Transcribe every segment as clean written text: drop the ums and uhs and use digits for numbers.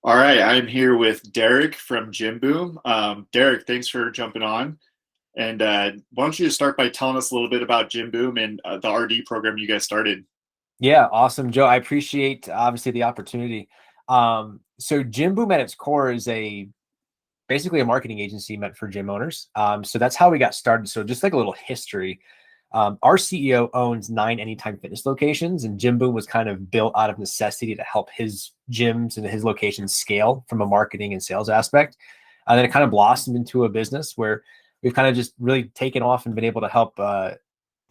All right, I'm here with Derek from Gym Boom. Derek, thanks for jumping on. And why don't you just start by telling us a little bit about Gym Boom and the RD program you guys started? Yeah, awesome, Joe. I appreciate obviously the opportunity. So Gym Boom at its core is basically a marketing agency meant for gym owners. So that's how we got started. So just like a little history, our CEO owns 9 Anytime Fitness locations, and Gym Boom was kind of built out of necessity to help his gyms and his locations scale from a marketing and sales aspect. And then it kind of blossomed into a business where we've kind of just really taken off and been able to help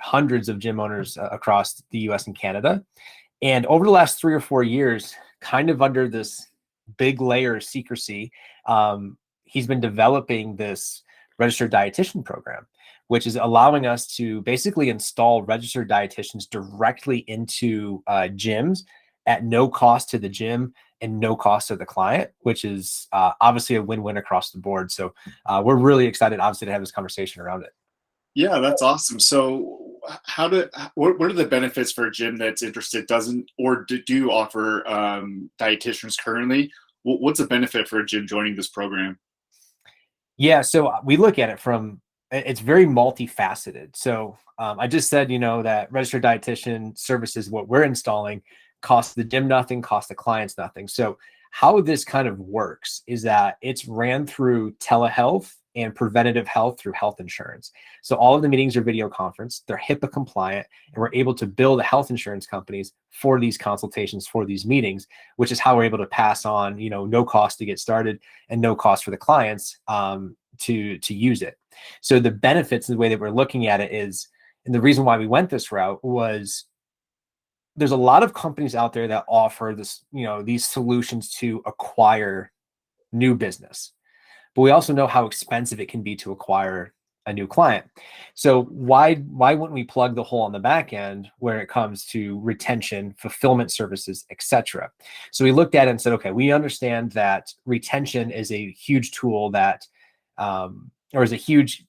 hundreds of gym owners across the US and Canada. And over the last 3 or 4 years, kind of under this big layer of secrecy, he's been developing this registered dietitian program, which is allowing us to basically install registered dietitians directly into gyms at no cost to the gym and no cost to the client, which is obviously a win-win across the board. So we're really excited, obviously, to have this conversation around it. Yeah, that's awesome. So, what are the benefits for a gym that's interested doesn't or do offer dietitians currently? What's a benefit for a gym joining this program? Yeah, so we look at it from it's very multifaceted. So I just said, that registered dietitian services, what we're installing, costs the gym nothing, costs the clients nothing. So how this kind of works is that it's ran through telehealth and preventative health through health insurance. So all of the meetings are video conference, they're HIPAA compliant, and we're able to bill the health insurance companies for these consultations, for these meetings, which is how we're able to pass on, no cost to get started and no cost for the clients to use it. So the benefits, the way that we're looking at it is, and the reason why we went this route was there's a lot of companies out there that offer this, these solutions to acquire new business, but we also know how expensive it can be to acquire a new client. So why wouldn't we plug the hole on the back end where it comes to retention, fulfillment services, etc.? So we looked at it and said, okay, we understand that retention is a huge tool that, or is a huge,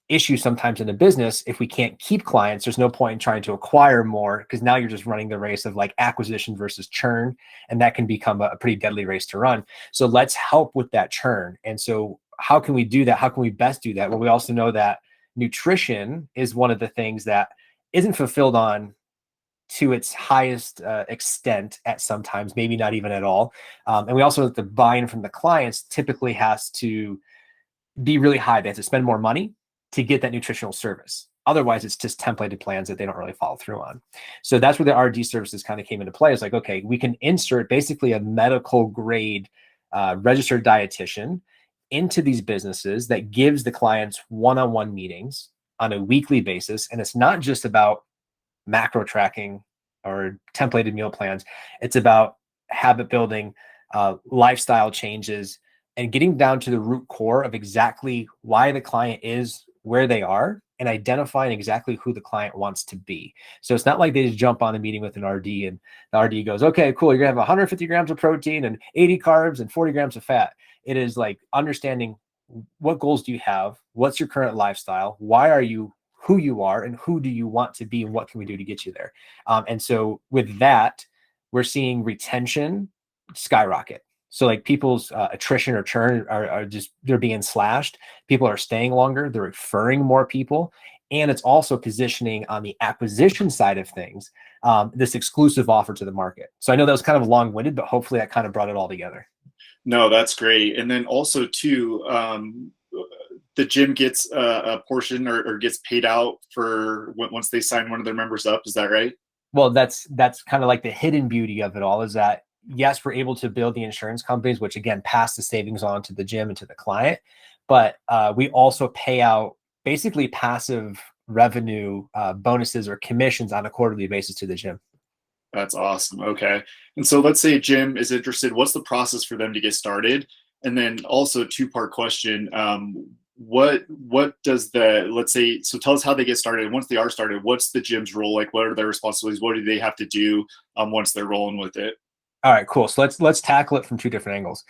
issue sometimes in a business. If we can't keep clients, there's no point in trying to acquire more, because now you're just running the race of like acquisition versus churn, and that can become a pretty deadly race to run. So let's help with that churn. And so how can we do that? How can we best do that? Well, we also know that nutrition is one of the things that isn't fulfilled on to its highest extent at sometimes, maybe not even at all. And we also know that the buy-in from the clients typically has to be really high. They have to spend more money to get that nutritional service. Otherwise, it's just templated plans that they don't really follow through on. So that's where the RD services kind of came into play. It's like, okay, we can insert basically a medical grade registered dietitian into these businesses that gives the clients one-on-one meetings on a weekly basis. And it's not just about macro tracking or templated meal plans. It's about habit building, lifestyle changes, and getting down to the root core of exactly why the client is where they are and identifying exactly who the client wants to be. So it's not like they just jump on a meeting with an RD and the RD goes, okay, cool, you're gonna have 150 grams of protein and 80 carbs and 40 grams of fat. It is like understanding, what goals do you have? What's your current lifestyle? Why are you who you are, and who do you want to be, and what can we do to get you there? And so with that, we're seeing retention skyrocket. So like people's attrition or churn are just, they're being slashed. People are staying longer. They're referring more people. And it's also positioning on the acquisition side of things, this exclusive offer to the market. So I know that was kind of long-winded, but hopefully that kind of brought it all together. No, that's great. And then also too, the gym gets a portion or gets paid out for once they sign one of their members up. Is that right? Well, that's kind of like the hidden beauty of it all, is that yes, we're able to build the insurance companies, which again pass the savings on to the gym and to the client, but we also pay out basically passive revenue bonuses or commissions on a quarterly basis to the gym. That's awesome. Okay. And so let's say a gym is interested. What's the process for them to get started? And then also two-part question. What does the, let's say, so tell us how they get started. And once they are started, what's the gym's role? Like, what are their responsibilities? What do they have to do once they're rolling with it? All right, cool. So let's tackle it from two different angles.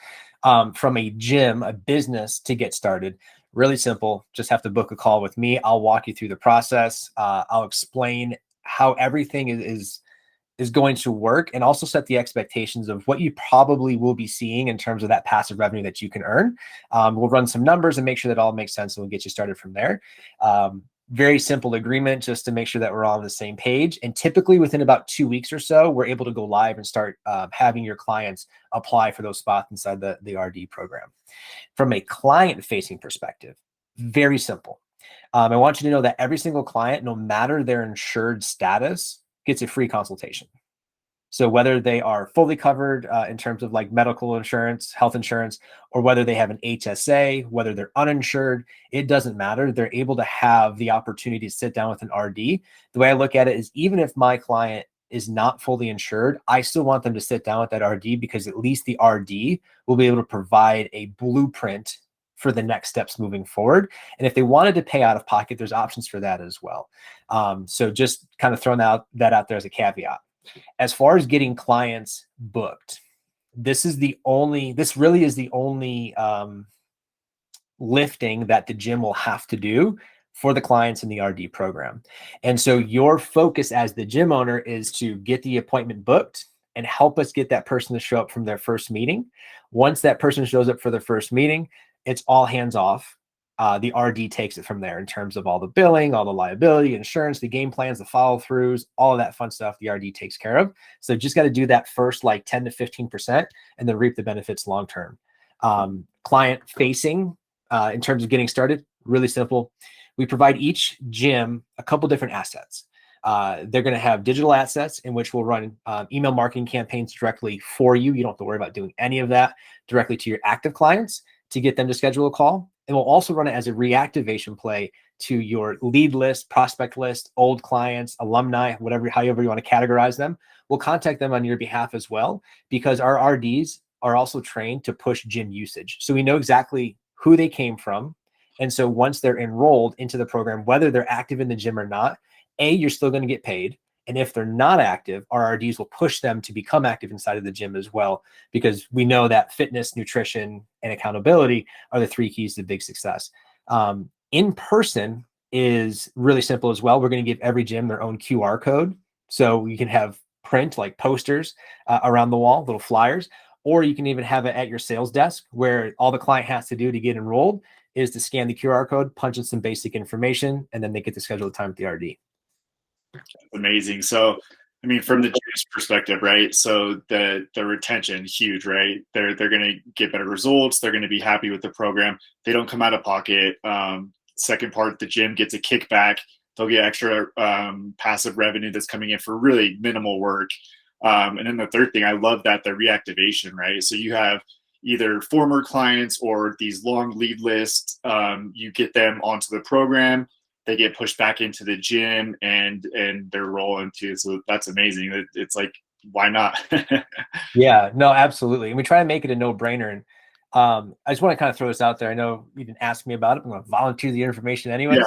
From a gym, a business to get started, really simple. Just have to book a call with me. I'll walk you through the process. I'll explain how everything is is going to work, and also set the expectations of what you probably will be seeing in terms of that passive revenue that you can earn. We'll run some numbers and make sure that all makes sense, and we'll get you started from there. Very simple agreement just to make sure that we're all on the same page. And typically within about 2 weeks or so, we're able to go live and start having your clients apply for those spots inside the RD program. From a client-facing perspective, very simple. I want you to know that every single client, no matter their insured status, gets a free consultation. So whether they are fully covered in terms of like medical insurance, health insurance, or whether they have an HSA, whether they're uninsured, it doesn't matter. They're able to have the opportunity to sit down with an RD. The way I look at it is, even if my client is not fully insured, I still want them to sit down with that RD, because at least the RD will be able to provide a blueprint for the next steps moving forward. And if they wanted to pay out of pocket, there's options for that as well. So just kind of throwing that out there as a caveat. As far as getting clients booked, this really is the only lifting that the gym will have to do for the clients in the RD program. And so your focus as the gym owner is to get the appointment booked and help us get that person to show up from their first meeting. Once that person shows up for their first meeting, it's all hands off. The RD takes it from there in terms of all the billing, all the liability, insurance, the game plans, the follow throughs, all of that fun stuff the RD takes care of. So just got to do that first like 10 to 15% and then reap the benefits long term. Client facing in terms of getting started, really simple. We provide each gym a couple different assets. They're going to have digital assets in which we'll run email marketing campaigns directly for you. You don't have to worry about doing any of that, directly to your active clients to get them to schedule a call. And we'll also run it as a reactivation play to your lead list, prospect list, old clients, alumni, however you want to categorize them. We'll contact them on your behalf as well, because our RDs are also trained to push gym usage. So we know exactly who they came from. And so once they're enrolled into the program, whether they're active in the gym or not, you're still going to get paid. And if they're not active, our RDs will push them to become active inside of the gym as well, because we know that fitness, nutrition, and accountability are the 3 keys to big success. In person is really simple as well. We're going to give every gym their own QR code. So you can have print like posters around the wall, little flyers, or you can even have it at your sales desk, where all the client has to do to get enrolled is to scan the QR code, punch in some basic information, and then they get to schedule the time with the RD. Amazing. So, I mean, from the gym's perspective, right? So the retention, huge, right? They're going to get better results. They're going to be happy with the program. They don't come out of pocket. Second part, the gym gets a kickback. They'll get extra passive revenue that's coming in for really minimal work. And then the third thing, I love that the reactivation, right? So you have either former clients or these long lead lists. You get them onto the program. They get pushed back into the gym and they're rolling too. So that's amazing. It's like, why not? Yeah, no, absolutely. And we try to make it a no-brainer. And I just want to kind of throw this out there. I know you didn't ask me about it, but I'm going to volunteer the information anyways.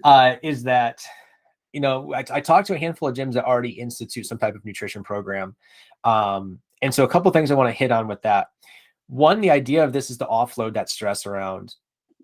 Yeah. Is that, I talked to a handful of gyms that already institute some type of nutrition program. And so a couple of things I want to hit on with that. One, the idea of this is to offload that stress around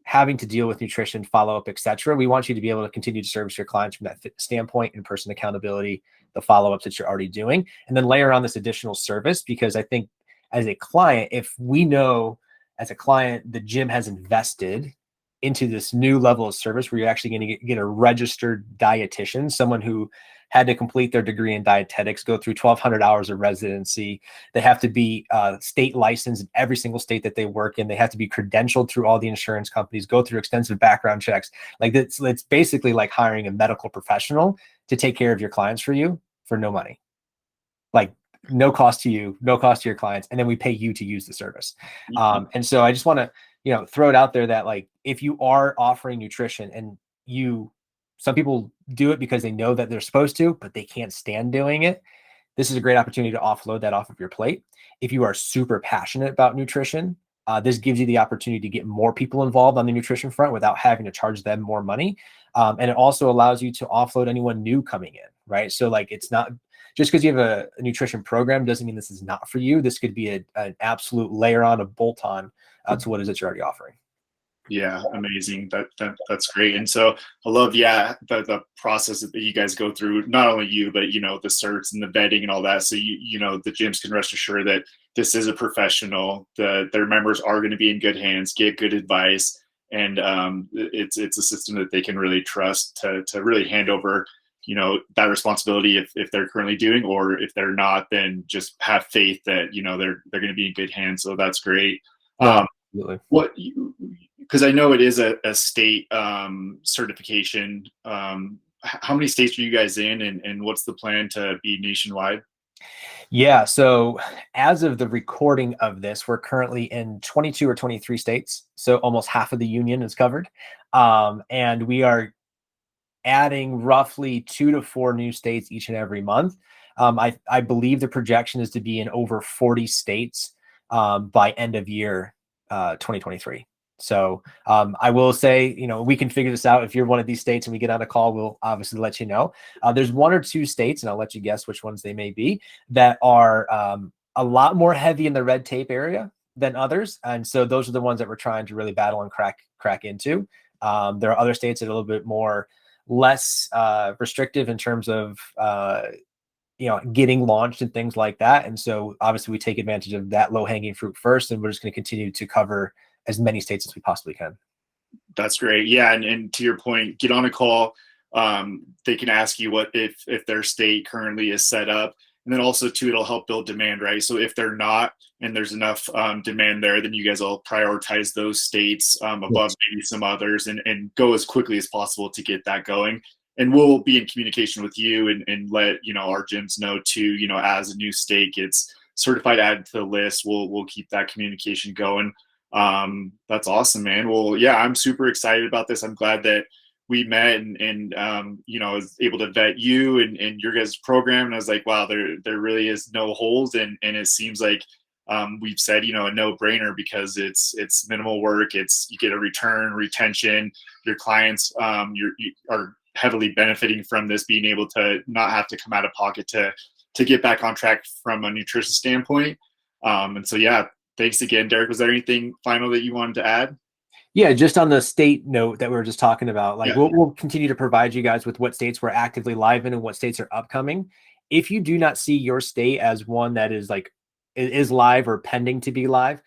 having to deal with nutrition, follow-up, et cetera. We want you to be able to continue to service your clients from that standpoint, in-person accountability, the follow-ups that you're already doing, and then layer on this additional service, because I think as a client, if we know as a client, the gym has invested into this new level of service where you're actually going to get a registered dietitian, someone who had to complete their degree in dietetics, go through 1,200 hours of residency. They have to be state licensed in every single state that they work in. They have to be credentialed through all the insurance companies, go through extensive background checks. Like it's basically like hiring a medical professional to take care of your clients for you for no money. Like no cost to you, no cost to your clients. And then we pay you to use the service. And so I just want to, throw it out there that like, if you are offering nutrition and some people do it because they know that they're supposed to, but they can't stand doing it, this is a great opportunity to offload that off of your plate. If you are super passionate about nutrition, this gives you the opportunity to get more people involved on the nutrition front without having to charge them more money. And it also allows you to offload anyone new coming in, right? So like, it's not just because you have a nutrition program doesn't mean this is not for you. This could be an absolute layer on, a bolt on to what it is that you're already offering. Yeah, amazing. That's great. And so I love, yeah, the process that you guys go through, not only you, but the certs and the vetting and all that. So the gyms can rest assured that this is a professional, their members are going to be in good hands, get good advice, and it's a system that they can really trust to really hand over that responsibility if they're currently doing, or if they're not, then just have faith that they're going to be in good hands. So that's great. No, um absolutely. what Because I know it is a state certification. How many states are you guys in, and what's the plan to be nationwide? Yeah. So as of the recording of this, we're currently in 22 or 23 states. So almost half of the union is covered. And we are adding roughly 2 to 4 new states each and every month. I believe the projection is to be in over 40 states by end of year 2023. So I will say, we can figure this out. If you're one of these states and we get on a call, we'll obviously let you know. There's 1 or 2 states, and I'll let you guess which ones they may be, that are a lot more heavy in the red tape area than others. And so those are the ones that we're trying to really battle and crack into. There are other states that are a little bit more less restrictive in terms of getting launched and things like that. And so obviously we take advantage of that low hanging fruit first, and we're just going to continue to cover as many states as we possibly can. That's great. Yeah, and to your point, get on a call. They can ask you what if their state currently is set up, and then also too, it'll help build demand, right? So if they're not, and there's enough demand there, then you guys will prioritize those states above Yes. maybe some others, and go as quickly as possible to get that going. And we'll be in communication with you, and let our gyms know too. As a new state gets certified, added to the list, we'll keep that communication going. That's awesome, man. Well, yeah, I'm super excited about this. I'm glad that we met, and I was able to vet you and your guys' program. And I was like, wow, there really is no holes. And it seems like we've said, a no-brainer, because it's minimal work. You get a retention. Your clients you are heavily benefiting from this, being able to not have to come out of pocket to get back on track from a nutrition standpoint. And so, yeah, thanks again, Derek. Was there anything final that you wanted to add? Yeah, just on the state note that we were just talking about, like Yeah. we'll continue to provide you guys with what states we're actively live in and what states are upcoming. If you do not see your state as one that is live or pending to be live,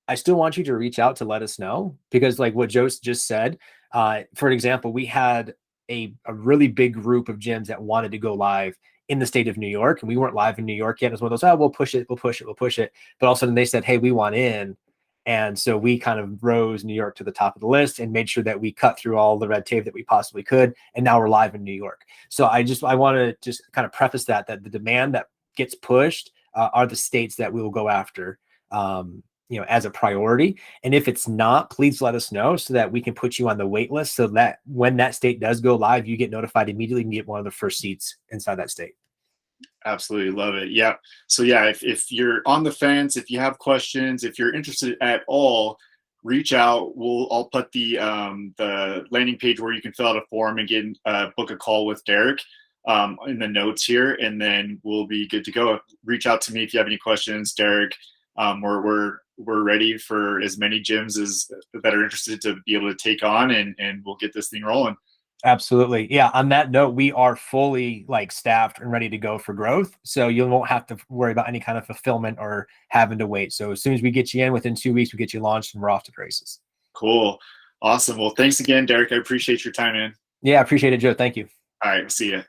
I still want you to reach out to let us know, because like what Joe just said, for example, we had a really big group of gyms that wanted to go live in the state of New York, and we weren't live in New York yet. It was one of those, oh, we'll push it. But all of a sudden they said, hey, we want in. And so we kind of rose New York to the top of the list and made sure that we cut through all the red tape that we possibly could. And now we're live in New York. So I want to just kind of preface that the demand that gets pushed are the states that we will go after, as a priority. And if it's not, please let us know so that we can put you on the wait list, so that when that state does go live, you get notified immediately and get one of the first seats inside that state. Absolutely love it. Yeah. So yeah, if you're on the fence, if you have questions, if you're interested at all, reach out. I'll put the landing page where you can fill out a form and get book a call with Derek in the notes here, and then we'll be good to go. Reach out to me if you have any questions, Derek. We're ready for as many gyms as that are interested to be able to take on, and we'll get this thing rolling. Absolutely. Yeah. On that note, we are fully staffed and ready to go for growth. So you won't have to worry about any kind of fulfillment or having to wait. So as soon as we get you in, within 2 weeks, we get you launched and we're off to the races. Cool. Awesome. Well, thanks again, Derek. I appreciate your time, man. Yeah. I appreciate it, Joe. Thank you. All right. See ya.